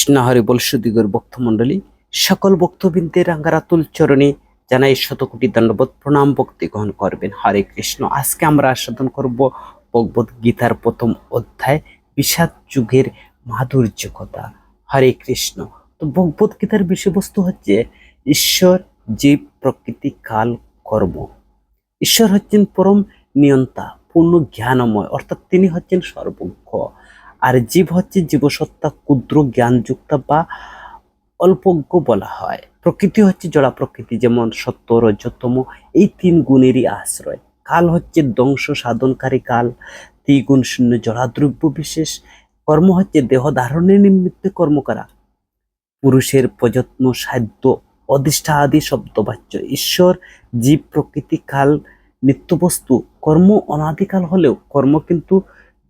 কৃষ্ণ হরি বল সুদিগর ভক্তমণ্ডলী, সকল ভক্তবৃন্দের রাঙ্গারাতুল চরণে জানাই শতকোটি দণ্ডবোধ প্রণাম, ভক্তি গ্রহণ করবেন। হরে কৃষ্ণ। আজকে আমরা আস্বাদন করব ভগবত গীতার প্রথম অধ্যায়, বিষাদ যুগের মাধুর্য কথা। হরে কৃষ্ণ। তো ভগবত গীতার বিষয়বস্তু হচ্ছে ঈশ্বর, জীব, প্রকৃতি, কাল, কর্ম। ঈশ্বর হচ্ছেন পরম নিয়ন্তা, পূর্ণ জ্ঞানময়, অর্থাৎ তিনি হচ্ছেন সর্বজ্ঞ। আর জীব হচ্ছে জীবসত্তা, ক্ষুদ্র জ্ঞানযুক্ত বা অল্পজ্ঞ বলা হয়। প্রকৃতি হচ্ছে জড়া প্রকৃতি, যেমন সত্য, রজতম, এই তিন গুণেরই আশ্রয়। কাল হচ্ছে ধ্বংস সাধনকারী কাল, ত্রিগুণ শূন্য জড়াদ্রব্য বিশেষ। কর্ম হচ্ছে দেহ ধারণের নিমিত্তে কর্ম করা, পুরুষের প্রযত্ন, সাধ্য, অধিষ্ঠা আদি শব্দবাচ্য। ঈশ্বর, জীব, প্রকৃতি, কাল নিত্যবস্তু। কর্ম অনাদিকাল হলেও কর্ম কিন্তু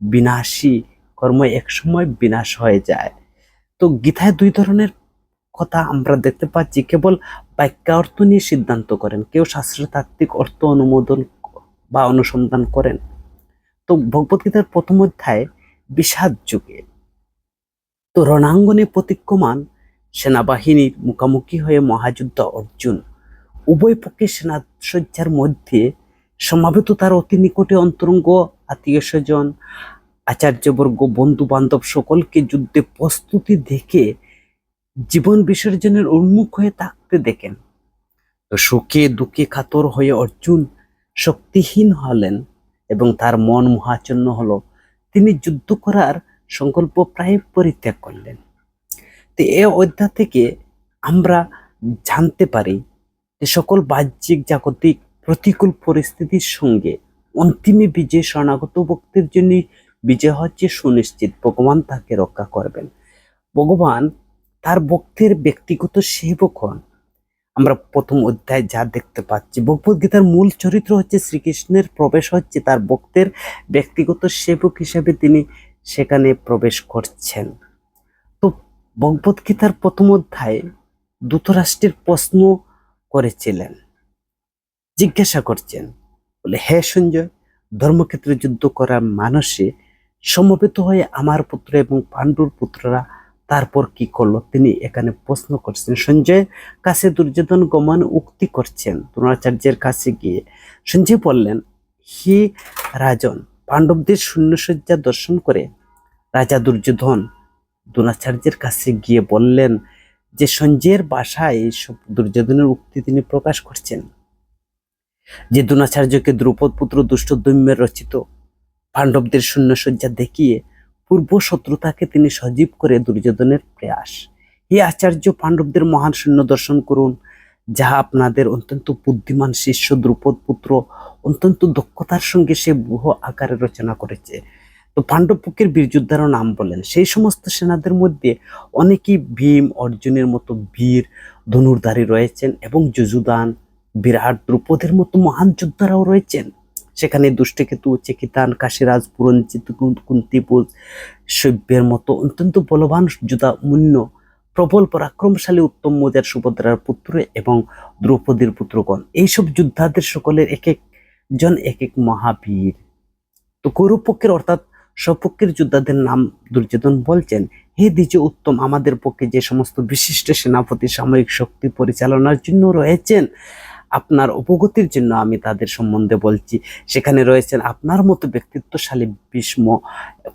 বিনাশী। কর্ম একসময় বিনাশ হয়ে যায়। তো গীতায় দুই ধরনের কথা আমরা দেখতে পাচ্ছি। কেবল বাক্যার্থ নিয়ে সিদ্ধান্ত করেন, কেউ শাস্ত্রতাত্ত্বিক অর্থ অনুমোদন বা অনুসন্ধান করেন। তো ভগবদ্গীতার প্রথম অধ্যায় বিষাদ যুগে। তো রণাঙ্গনে প্রতীক্ষমান সেনাবাহিনীর মুখোমুখি হয়ে মহাযুদ্ধ অর্জুন। উভয় পক্ষে সেনাসজ্জার মধ্যে সমাবেত তার অতি নিকটে অন্তরঙ্গ আত্মীয় স্বজন, আচার্যবর্গ, বন্ধু বান্ধব সকলকে যুদ্ধে প্রস্তুতি দেখে জীবন বিসর্জনের উন্মুখ হয়ে থাকতে দেখেন। তো সুখে দুঃখে কাতর হয়ে অর্জুন শক্তিহীন হলেন এবং তার মন মোহাচ্ছন্ন হলো। তিনি যুদ্ধ করার সংকল্প প্রায় পরিত্যাগ করলেন। তো এ অধ্যায় থেকে আমরা জানতে পারি যে সকল বাহ্যিক জাগতিক প্রতিকূল পরিস্থিতির সঙ্গে অন্তিমে বিজয় শরণাগত ভক্তির জন্য বিজয় হচ্ছে সুনিশ্চিত। ভগবান তাকে রক্ষা করবেন। ভগবান তার ভক্তের ব্যক্তিগত সেবক হন। আমরা প্রথম অধ্যায় যা দেখতে পাচ্ছি, ভগবত গীতার মূল চরিত্র হচ্ছে শ্রীকৃষ্ণের প্রবেশ হচ্ছে তার ভক্তের ব্যক্তিগত সেবক হিসেবে তিনি সেখানে প্রবেশ করছেন। তো ভগবত গীতার প্রথম অধ্যায়ে ধৃতরাষ্ট্রের প্রশ্ন করেছিলেন, জিজ্ঞাসা করছেন, বলে, হে সঞ্জয়, ধর্মক্ষেত্রে যুদ্ধ করার মানসে সমবেত হয়ে আমার পুত্র এবং পাণ্ডুর পুত্ররা তারপর কি করলো, তিনি এখানে প্রশ্ন করছেন। সঞ্জয়ের কাছে দুর্যোধন গমন উক্তি করছেন দ্রোণাচার্যের কাছে গিয়ে। সঞ্জয় বললেন, হে রাজন, পাণ্ডবদের শূন্যসজ্জা দর্শন করে রাজা দুর্যোধন দ্রোণাচার্যের কাছে গিয়ে বললেন যে সঞ্জয়ের ভাষায় এইসব দুর্যোধনের উক্তি তিনি প্রকাশ করছেন, যে দ্রোণাচার্যকে দ্রৌপদ পুত্র দুষ্টদৈম্যের রচিত পাণ্ডবদের শূন্যসজ্জা দেখিয়ে পূর্ব শত্রুতাকে তিনি সজীব করে দুর্যোধনের প্রয়াস। হে আচার্য, পাণ্ডবদের মহান শূন্য দর্শন করুন, যাহা আপনাদের অত্যন্ত বুদ্ধিমান শিষ্য দ্রৌপদ পুত্র অত্যন্ত দক্ষতার সঙ্গে সে বহু আকারে রচনা করেছে। তো পাণ্ডব পক্ষের বীর যোদ্ধারও নাম বলেন। সেই সমস্ত সেনাদের মধ্যে অনেকেই ভীম, অর্জুনের মতো বীর ধনুর্ধারী রয়েছেন এবং যুযুদান, বিরাট, দ্রৌপদের মতো মহান যোদ্ধারাও রয়েছেন। সেখানে দুষ্টকেতু, চেকিতান, কাশীরাজ, পুরঞ্জিত, কুন্তিপুজ, শৈব্যের মতো অত্যন্ত বলবান যোদ্ধা, মুন্য, প্রবল পরাক্রমশালী, উত্তম মজার সুভদ্রার পুত্র এবং দ্রৌপদীর পুত্রগণ। এইসব যোদ্ধাদের সকলের এক একজন এক এক মহাবীর। তো কৌরব পক্ষের অর্থাৎ স্বপক্ষের যোদ্ধাদের নাম দুর্যোধন বলছেন, হে দ্বিজ উত্তম, আমাদের পক্ষে যে সমস্ত বিশিষ্ট সেনাপতি সামরিক শক্তি পরিচালনার জন্য রয়েছেন, আপনার অবগতির জন্য আমি তাদের সম্বন্ধে বলছি। সেখানে রয়েছেন আপনার মতো ব্যক্তিত্বশালী ভীষ্ম,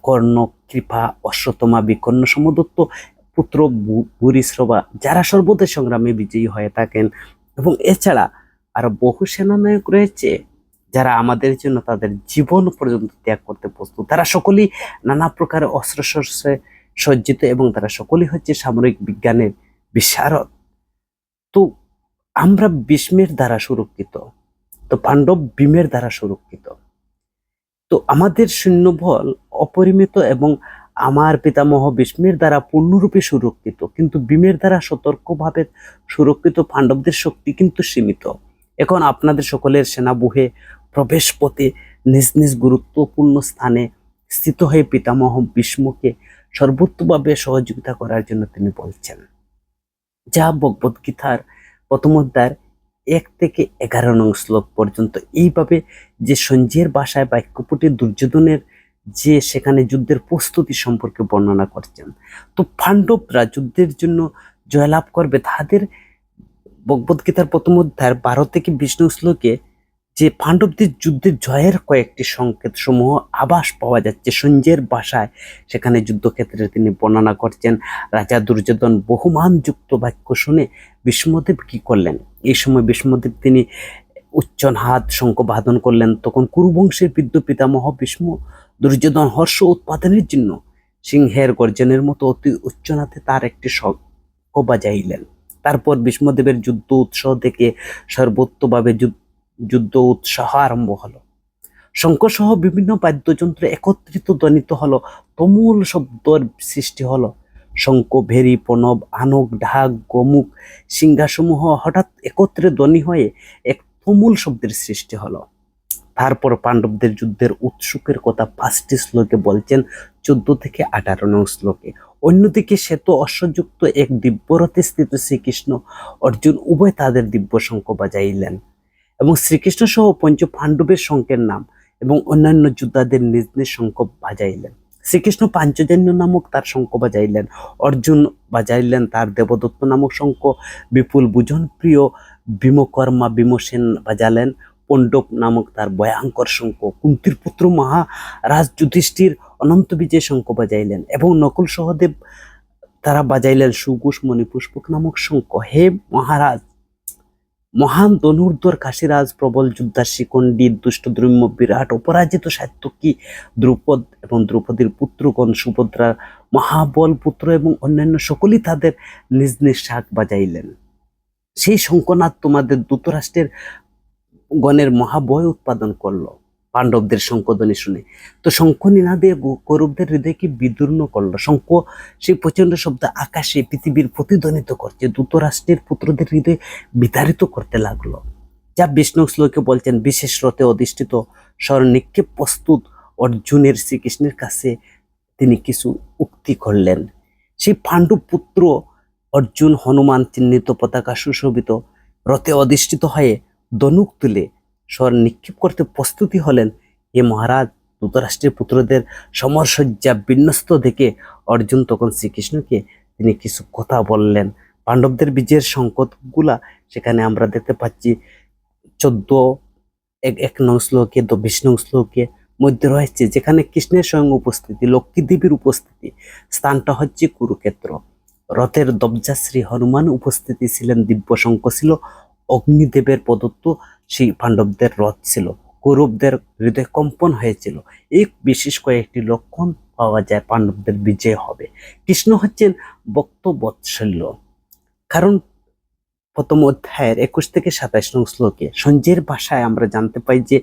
কর্ণ, কৃপা, অশ্বত্থামা, বিকর্ণ, সমদত্ত পুত্র ভূরিশ্রবা, যারা সর্বদাই সংগ্রামে বিজয়ী হয়ে থাকেন। এবং এছাড়া আরো বহু সেনানায়ক রয়েছে যারা আমাদের জন্য তাদের জীবন পর্যন্ত ত্যাগ করতে প্রস্তুত। তারা সকলেই নানা প্রকার অস্ত্রশস্ত্রে সজ্জিত এবং তারা সকলেই হচ্ছে সামরিক বিজ্ঞানের বিশারদ। তো আমরা ভীষ্মের দ্বারা সুরক্ষিত, তো পাণ্ডব ভীমের দ্বারা সুরক্ষিত। তো আমাদের সৈন্যবল অপরিমিত এবং আমার পিতামহ ভীষ্মের দ্বারা পূর্ণরূপে সুরক্ষিত, কিন্তু ভীমের দ্বারা সতর্কভাবে সুরক্ষিত। পাণ্ডবদের শক্তি কিন্তু সীমিত। এখন আপনাদের সকলের সেনাব্যূহে প্রবেশ পথে নিজ নিজ গুরুত্বপূর্ণ স্থানে স্থিত হয়ে পিতামহ ভীষ্মকে সর্বোত্তভাবে সহযোগিতা করার জন্য তিনি বলছেন। যা ভগবত গীতার প্রথম অধ্যায়ের 1 থেকে 11 নং শ্লোক পর্যন্ত। এইভাবে যে সঞ্জয়ের ভাষায় বাক্যপুটে দুর্যোধনের যে সেখানে যুদ্ধের প্রস্তুতি সম্পর্কে বর্ণনা করছেন। তো পাণ্ডবরা যুদ্ধের জন্য জয়লাভ করবে, তাদের ভগবদ্গীতার প্রথম অধ্যায়ের 12 থেকে 20 শ্লোকে যে পাণ্ডবদের যুদ্ধের জয়ের কয়েকটি সংকেত সমূহ আভাস পাওয়া যাচ্ছে সঞ্জয়ের ভাষায়। সেখানে যুদ্ধক্ষেত্রে তিনি বর্ণনা করছেন। রাজা দুর্যোধন বহুমান যুক্ত বাক্য শুনে ভীষ্মদেব কি করলেন, এই সময় ভীষ্মদেব তিনি উচ্চনাদ শঙ্খ বাদন করলেন। তখন কুরুবংশের বৃদ্ধ পিতামহ ভীষ্ম দুর্যোধন হর্ষ উৎপাদনের জন্য সিংহের গর্জনের মতো অতি উচ্চনাথে তার একটি শঙ্খ বাজাইলেন। তারপর ভীষ্মদেবের যুদ্ধ উৎসাহ দেখে সর্বোত্তভাবে যুদ্ধ উৎসাহ আরম্ভ হলো। শঙ্খ সহ বিভিন্ন বাদ্যযন্ত্র একত্রিত ধ্বনিত হলো, তুমুল শব্দের সৃষ্টি হলো। শঙ্খ, ভেরি, প্রণব, আনক, ঢাক, গোমুখ, সিংহাসমূহ হঠাৎ একত্রে ধ্বনি হয়ে এক তুমুল শব্দের সৃষ্টি হলো। তারপর পাণ্ডবদের যুদ্ধের উৎসুকের কথা 5টি শ্লোকে বলছেন, 14 থেকে 18 শ্লোকে। অন্যদিকে শ্বেত অশ্বযুক্ত এক দিব্যরথে স্থিত শ্রীকৃষ্ণ অর্জুন উভয় তাদের দিব্য শঙ্খ বাজাইলেন এবং শ্রীকৃষ্ণ সহ পঞ্চ পাণ্ডবের শঙ্খের নাম এবং অন্যান্য যোদ্ধাদের নিজ নিজ শঙ্খ বাজাইলেন। শ্রীকৃষ্ণ পাঞ্চজন্য নামক তার শঙ্খ বাজাইলেন, অর্জুন বাজাইলেন তার দেবদত্ত নামক শঙ্খ, বিপুল ভূষণ প্রিয় ভীমকর্মা ভীমসেন বাজালেন পণ্ডব নামক তার ভয়ঙ্কর শঙ্খ, কুন্তির পুত্র মহারাজ যুধিষ্ঠির অনন্ত বিজয় শঙ্খ বাজাইলেন এবং নকুল সহদেব তারা বাজাইলেন সুঘোষ মণিপুষ্পক নামক শঙ্খ। হে মহারাজ, মহান ধনুর্ধর কাশীরাজ, প্রবল যোদ্ধা শিখণ্ডী, দুষ্টদ্রম্য বিরাট অপরাজিত সাত্যকী, দ্রুপদ এবং দ্রৌপদীর পুত্রগণ, সুভদ্রা, মহাবল পুত্র এবং অন্যান্য সকলেই তাদের নিজ নিজ শাঁখ বাজাইলেন। সেই শঙ্খনাদ তোমাদের ধৃতরাষ্ট্রের গণের মহাভয় উৎপাদন করলো পাণ্ডবদের শঙ্খধ্বনি শুনে। তো শঙ্খ নিনাদে কৌরবদের হৃদয়কে বিদীর্ণ করলো। শঙ্খ সেই প্রচন্ড শব্দ আকাশে পৃথিবীর প্রতিধ্বনিত করছে, ধৃতরাষ্ট্রের পুত্রদের হৃদয় বিতাড়িত করতে লাগলো। যা বিষ্ণু শ্লোকে বলছেন, বিশেষ রথে অধিষ্ঠিত স্বরনিক্ষেপ প্রস্তুত অর্জুনের শ্রীকৃষ্ণের কাছে তিনি কিছু উক্তি করলেন। সেই পাণ্ডব পুত্র অর্জুন হনুমান চিহ্নিত পতাকা সুশোভিত রথে অধিষ্ঠিত হয়ে ধনুক তুলে স্বর নিক্ষেপ করতে প্রস্তুতি হলেন। হে মহারাজ, ধৃতরাষ্ট্রের পুত্রদের সমরসজ্জা বিন্যস্ত দেখে অর্জুন তখন শ্রীকৃষ্ণকে তিনি কিছু কথা বললেন। পাণ্ডবদের বিজয়ের সংকেতগুলা সেখানে আমরা দেখতে পাচ্ছি 14 শ্লোকে, 20 শ্লোকে মধ্যে রয়েছে, যেখানে কৃষ্ণের স্বয়ং উপস্থিতি, লক্ষ্মী দেবীর উপস্থিতি। স্থানটা হচ্ছে কুরুক্ষেত্র। রথের দবজাশ্রী হনুমান উপস্থিতি ছিলেন, দিব্য শঙ্খ ছিল, অগ্নিদেবের প্রদত্ত সেই পাণ্ডবদের রথ ছিল। কৌরবদের হৃদয় কম্পন হয়েছিল। এই বিশেষ কয়েকটি লক্ষণ পাওয়া যায় পাণ্ডবদের বিজয় হবে। কৃষ্ণ হচ্ছেন ভক্তবৎসল্য, কারণ প্রথম অধ্যায়ের 21 থেকে 27 শ্লোকে সঞ্জয়ের ভাষায় আমরা জানতে পাই যে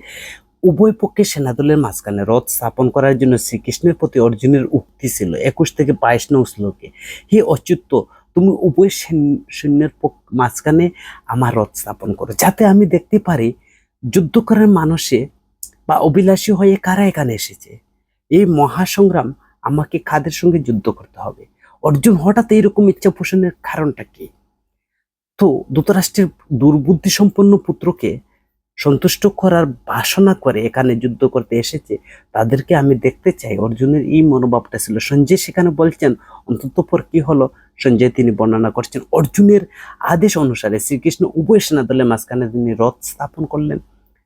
উভয় পক্ষে সেনাদলের মাঝখানে রথ স্থাপন করার জন্য শ্রীকৃষ্ণের প্রতি অর্জুনের উক্তি ছিল 21 থেকে 22 শ্লোকে, হে অচ্যুত, তুমি উভয় সৈন্যের মাঝখানে আমার রথ স্থাপন করো, যাতে আমি দেখতে পারি যুদ্ধ করার মানুষে বা অভিলাষী হয়ে কারা এখানে এসেছে। এই মহাসংগ্রাম আমাকে কাদের সঙ্গে যুদ্ধ করতে হবে। অর্জুন হঠাৎ এইরকম ইচ্ছা পোষণের কারণটা কি? তো ধৃতরাষ্ট্রের দুর্বুদ্ধি সম্পন্ন পুত্রকে সন্তুষ্ট করার বাসনা করে এখানে যুদ্ধ করতে এসেছে, তাদেরকে আমি দেখতে চাই। অর্জুনের এই মনোভাবটা ছিল। সঞ্জয় সেখানে বলছেন অন্ততপর কি হলো, সঞ্জয় তিনি বর্ণনা করছেন, অর্জুনের আদেশ অনুসারে শ্রীকৃষ্ণ উভয় সেনা দলের মাঝখানে তিনি রথ স্থাপন করলেন।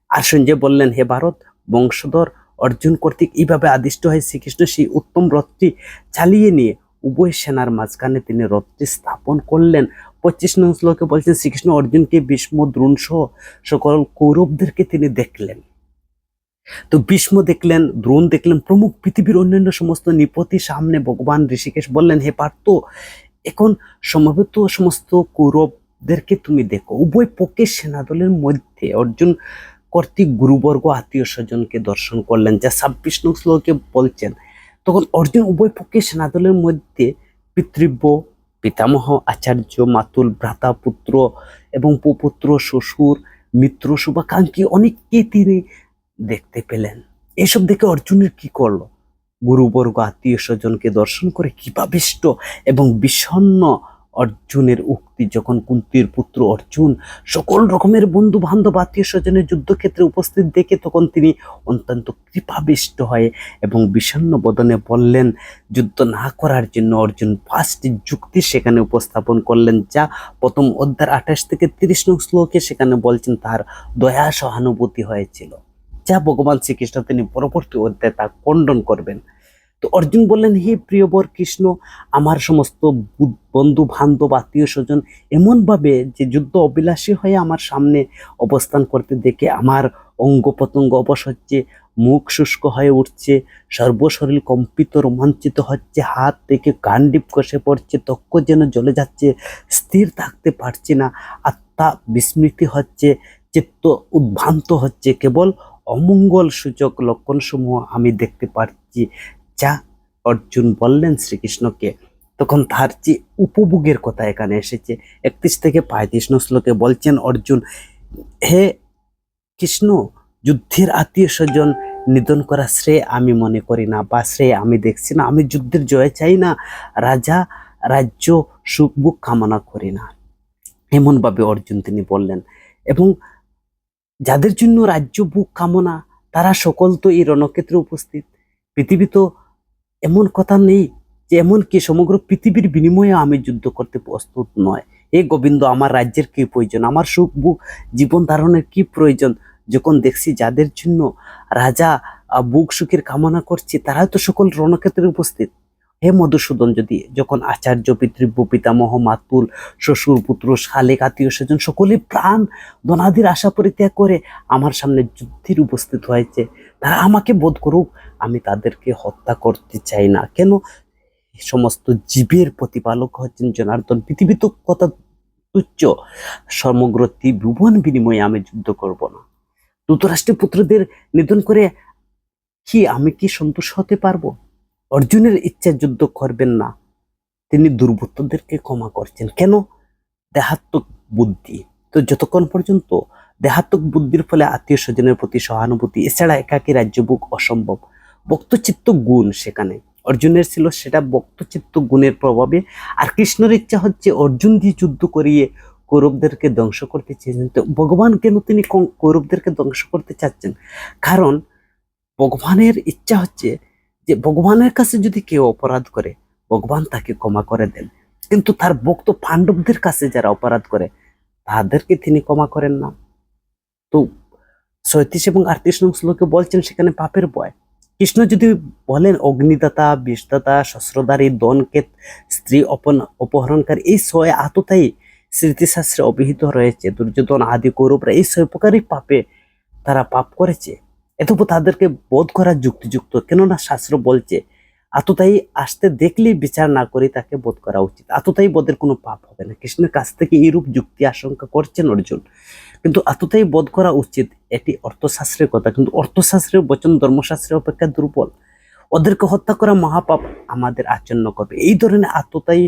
আর সঞ্জয় বললেন, হে ভারত বংশধর অর্জুন কর্তৃক এইভাবে আদিষ্ট হয়ে শ্রীকৃষ্ণ সেই উত্তম রথটি চালিয়ে নিয়ে উভয় সেনার মাঝখানে তিনি রথটি স্থাপন করলেন। 25 শ্লোকে বলছেন, শ্রীকৃষ্ণ অর্জুনকে ভীষ্ম, দ্রোণ সহ সকল কৌরবদেরকে তিনি দেখলেন। তো ভীষ্ম দেখলেন, দ্রোণ দেখলেন প্রমুখ পৃথিবীর অন্যান্য সমস্ত নৃপতি সামনে ভগবান ঋষিকেশ বললেন, হে পার্থ, এখন সমবেত সমস্ত কৌরবদেরকে তুমি দেখো। উভয় পক্ষের সেনাদলের মধ্যে অর্জুন কর্তৃক গুরুবর্গ আত্মীয় স্বজনকে দর্শন করলেন, যা 26 শ্লোকে বলছেন। তখন অর্জুন উভয় পক্ষের সেনাদলের মধ্যে পিতৃব্য, পিতামহ, আচার্য, মাতুল, ভ্রাতা, পুত্র এবং পুপুত্র, শ্বশুর, মিত্র, শুভাকাঙ্ক্ষী অনেককে তিনি দেখতে পেলেন। এসব দেখে অর্জুনের কি করলো? গুরুবর্গ আত্মীয় স্বজনকে দর্শন করে কৃপাবিষ্ট এবং বিষণ্ণ অর্জুনের উক্তি যখন কুন্তির পুত্র অর্জুন সকল রকমের বন্ধু বান্ধব আত্মীয় স্বজনের যুদ্ধক্ষেত্রে উপস্থিত দেখে তখন তিনি অত্যন্ত কৃপাবিষ্ট হয়ে এবং বিষণ্ণ বদনে বললেন যুদ্ধ না করার জন্য। অর্জুন 5টি যুক্তি সেখানে উপস্থাপন করলেন, যা প্রথম অধ্যায় 28 থেকে 30 নং শ্লোকে সেখানে বলছেন তার দয়া সহানুভূতি হয়েছিল, যা ভগবান শ্রীকৃষ্ণ তিনি পরবর্তী অধ্যায়ে তা খণ্ডন করবেন। তো অর্জুন বললেন, হে প্রিয়বর কৃষ্ণ, আমার সমস্ত বন্ধু বান্ধব আত্মীয় স্বজন এমনভাবে যে যুদ্ধ অভিলাষী হয়ে আমার সামনে অবস্থান করতে দেখে আমার অঙ্গ প্রত্যঙ্গ অবশ হচ্ছে, মুখ শুষ্ক হয়ে উঠছে, সর্বশরীর কম্পিত রোমাঞ্চিত হচ্ছে, হাত থেকে কাণ্ডীপ কষে পড়ছে, ত্বক যেন জ্বলে যাচ্ছে, স্থির থাকতে পারছি না, আত্মা বিস্মৃতি হচ্ছে, চিত্ত উদ্ভ্রান্ত হচ্ছে, কেবল অমঙ্গল সূচক লক্ষণসমূহ আমি দেখতে পাচ্ছি, যা অর্জুন বললেন শ্রীকৃষ্ণকে। তখন তার যে উপভোগের কথা এখানে এসেছে 31 থেকে 35 নং শ্লোকে বলছেন অর্জুন, হে কৃষ্ণ, যুদ্ধের আত্মীয় স্বজন নিধন করা শ্রেয় আমি মনে করি না বা শ্রেয় আমি দেখছি না। আমি যুদ্ধের জয় চাই না, রাজা রাজ্য সুখ বুক কামনা করি না, এমনভাবে অর্জুন তিনি বললেন। এবং যাদের জন্য রাজ্য বুক কামনা তারা সকল তো এই রণক্ষেত্রে উপস্থিত। পৃথিবী তো এমন কথা নেই যে এমনকি সমগ্র পৃথিবীর বিনিময়ে আমি যুদ্ধ করতে প্রস্তুত নয়। হে গোবিন্দ, আমার রাজ্যের কি প্রয়োজন, আমার সুখ বুক জীবন ধারণের কি প্রয়োজন? যখন দেখছি যাদের জন্য রাজা বুক সুখের কামনা করছে তারা তো সকল রণক্ষেত্রে উপস্থিত। হে মধুসূদন, যখন আচার্য পিতৃব্য পিতামহ মাতুল শ্বশুর পুত্র শালিক আত্মীয় স্বজন সকলে প্রাণ ধনাদির আশা পরিত্যাগ করে আমার সামনে যুদ্ধের উপস্থিত হয়েছে, তারা আমাকে বোধ করুক, আমি তাদেরকে হত্যা করতে চাই না। কেন? সমস্ত জীবের প্রতিপালক হচ্ছেন জনার্দন, পৃথিবী তো কথা তুচ্ছ, সমগ্র ত্রিভুবন বিনিময়ে আমি যুদ্ধ করব না। ধৃতরাষ্ট্রের পুত্রদের নিধন করে আমি কি সন্তুষ্ট হতে পারবো? অর্জুনের ইচ্ছা যুদ্ধ করবেন না, তিনি দুর্বৃত্তদেরকে ক্ষমা করছেন। কেন? দেহাত্মক বুদ্ধি। তো যতক্ষণ পর্যন্ত দেহাত্মক বুদ্ধির ফলে আত্মীয় স্বজনের প্রতি সহানুভূতি, এছাড়া একাকী রাজ্যভোগ অসম্ভব। বক্তচিত্ত গুণ সেখানে অর্জুনের ছিল, সেটা বক্তচিত্ত গুণের প্রভাবে। আর কৃষ্ণের ইচ্ছা হচ্ছে অর্জুন দিয়ে যুদ্ধ করিয়ে কৌরবদেরকে ধ্বংস করতে চেয়েছেন। তো ভগবান কেন তিনি কৌরবদেরকে ধ্বংস করতে চাচ্ছেন? কারণ ভগবানের ইচ্ছা হচ্ছে যে ভগবানের কাছে যদি কেউ অপরাধ করে ভগবান তাকে ক্ষমা করে দেন, কিন্তু তার ভক্ত পাণ্ডবদের কাছে যারা অপরাধ করে তাদেরকে তিনি ক্ষমা করেন না। তো 37 এবং 38 নং শ্লোকে বলছেন সেখানে পাপের ভয়। কৃষ্ণ যদি বলেন অগ্নিদাতা, বিষদাতা, শস্ত্রধারী, দনকেত, স্ত্রী অপহরণকারী, এই 6 আততায়ী স্মৃতিশাস্ত্রে অভিহিত রয়েছে। দুর্যোধন আদি কৌরবরা এই 6 প্রকারই পাপে তারা পাপ করেছে। এতপর তাদেরকে বোধ করা যুক্তিযুক্ত, কেননা শাস্ত্র বলছে আততায়ী আসতে দেখলেই বিচার না করে তাকে বোধ করা উচিত। আততায়ী বোধের কোনো পাপ হবে না। কৃষ্ণের কাছ থেকে এইরূপ যুক্তি আশঙ্কা করছেন অর্জুন, কিন্তু আততায়ী বোধ করা উচিত, এটি অর্থশাস্ত্রের কথা। কিন্তু অর্থশাস্ত্রের বচন ধর্মশাস্ত্রের অপেক্ষা দুর্বল। ওদেরকে হত্যা করা মহাপাপ আমাদের আচন্ন করবে, এই ধরনের আততায়ী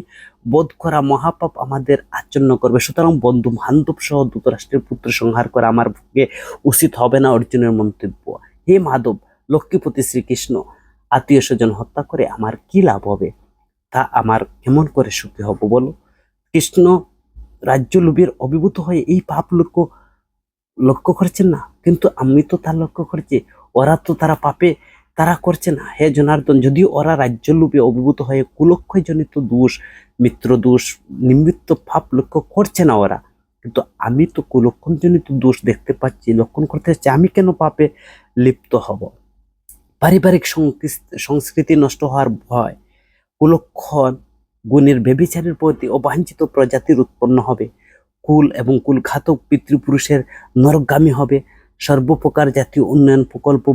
বোধ করা মহাপাপ আমাদের আচন্ন করবে। সুতরাং বন্ধু বান্ধব সহ ধৃতরাষ্ট্রের পুত্র সংহার করা আমার পক্ষে উচিত হবে না। অর্জুনের মন্তব্য, হে মাধব, লক্ষ্মীপতি শ্রীকৃষ্ণ, আত্মীয় স্বজন হত্যা করে আমার কি লাভ হবে? তা আমার কেমন করে সুখী হব বলো? কৃষ্ণ রাজ্য লোভের অভিভূত হয়ে এই পাপ লক্ষ্য করছেন না, কিন্তু আমি তো তার লক্ষ্য করছি। ওরা তো তারা পাপে তারা করছে না। হে জনার্দন, যদিও ওরা রাজ্য লোভে অভিভূত হয়ে কুলক্ষয় জনিত দোষ, মিত্র দোষ, নিমিত্ত পাপ লক্ষ্য করছে না ওরা, কিন্তু আমি তো কুলক্ষণ জনিত দোষ দেখতে পাচ্ছি, লক্ষণ করতে চাচ্ছি। আমি কেন পাপে লিপ্ত হব? পারিবারিক সংস্কৃতি নষ্ট হওয়ার ভয়, কুলক্ষণ গুণের ব্যভিচারের প্রতি অবাঞ্ছিত প্রজাতির উৎপন্ন হবে, কুল এবং কুলঘাতক পিতৃপুরুষের নরকগামী হবে, সর্বপ্রকার জাতীয় উন্নয়ন প্রকল্প